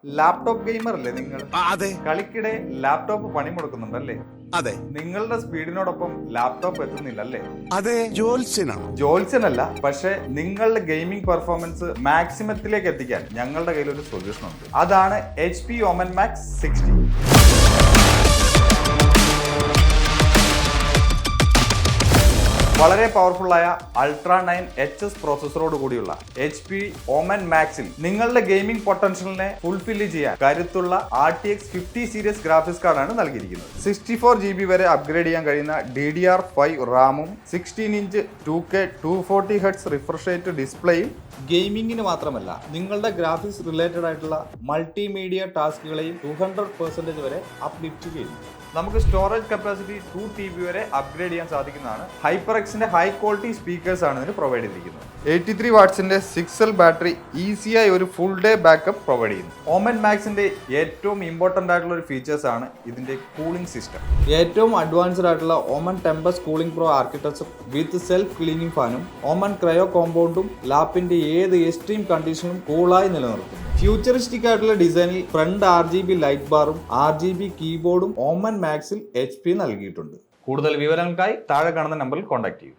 Laptop gamer അല്ലേ നിങ്ങൾ? അതെ കളിക്കിടെ ലാപ്ടോപ്പ് പണിമുടക്കുന്നുണ്ടല്ലേ? അതെ നിങ്ങളുടെ സ്പീഡിനോടൊപ്പം ലാപ്ടോപ്പ് എത്തുന്നില്ലല്ലേ? അതെ ജോത്സ്യനാണ്. ജോൽസനല്ല, പക്ഷെ നിങ്ങളുടെ ഗെയിമിംഗ് പെർഫോമൻസ് മാക്സിമത്തിലേക്ക് എത്തിക്കാൻ ഞങ്ങളുടെ കയ്യിൽ ഒരു സൊല്യൂഷൻ ഉണ്ട്. അതാണ് HP Omen Max 60. വളരെ പവർഫുള്ളായ അൾട്രാ 9 HS പ്രോസസറോട് കൂടിയുള്ള HP Omen Maxൽ നിങ്ങളുടെ ഗെയിമിംഗ് പൊട്ടൻഷ്യലിനെ ഫുൾഫില്ല് ചെയ്യാൻ കരുത്തുള്ള RTX 50 സീരീസ് ഗ്രാഫിക്സ് കാർഡാണ് നൽകിയിരിക്കുന്നത്. 64 GB വരെ അപ്ഗ്രേഡ് ചെയ്യാൻ കഴിയുന്ന DDR5 റാമും 16 inch 2K 240 Hz refresh rate ഡിസ്പ്ലേയും ഗെയിമിങ്ങിന് മാത്രമല്ല നിങ്ങളുടെ ഗ്രാഫിക്സ് റിലേറ്റഡ് ആയിട്ടുള്ള മൾട്ടിമീഡിയ ടാസ്കുകളെയും 200% വരെ അപ്ലിഫ്റ്റ് ചെയ്യുന്നു. നമുക്ക് സ്റ്റോറേജ് കപ്പാസിറ്റി 2 TB വരെ അപ്ഗ്രേഡ് ചെയ്യാൻ സാധിക്കുന്നതാണ്. HyperXന്റെ ഹൈ ക്വാളിറ്റി സ്പീക്കേഴ്സ് ആണ് ഇതിന് പ്രൊവൈഡ് ചെയ്തിരിക്കുന്നത്. 83 വാട്ട്സിന്റെ 6L ബാറ്ററി ഈസിയായി ഒരു ഫുൾ ഡേ ബാക്കപ്പ് പ്രൊവൈഡ് ചെയ്യുന്നു. Omen Maxന്റെ ഏറ്റവും ഇമ്പോർട്ടൻ്റ് ആയിട്ടുള്ള ഒരു ഫീച്ചേഴ്സ് ആണ് ഇതിന്റെ കൂളിംഗ് സിസ്റ്റം. ഏറ്റവും അഡ്വാൻസ്ഡ് ആയിട്ടുള്ള Omen Tempest cooling pro architecture with self cleaning ഫാനും Omen ക്രയോ കോമ്പൗണ്ടും ലാപ്പിന്റെ ഏത് എക്സ്ട്രീം കണ്ടീഷനും കൂളായി നിലനിർത്തും. ഫ്യൂച്ചറിസ്റ്റിക് ആയിട്ടുള്ള ഡിസൈനിൽ ഫ്രണ്ട് RGB ലൈറ്റ് ബാറും RGB കീബോർഡും Omen Maxൽ HP നൽകിയിട്ടുണ്ട്. കൂടുതൽ വിവരങ്ങൾക്കായി താഴെ കാണുന്ന നമ്പറിൽ കോൺടാക്ട് ചെയ്യൂ.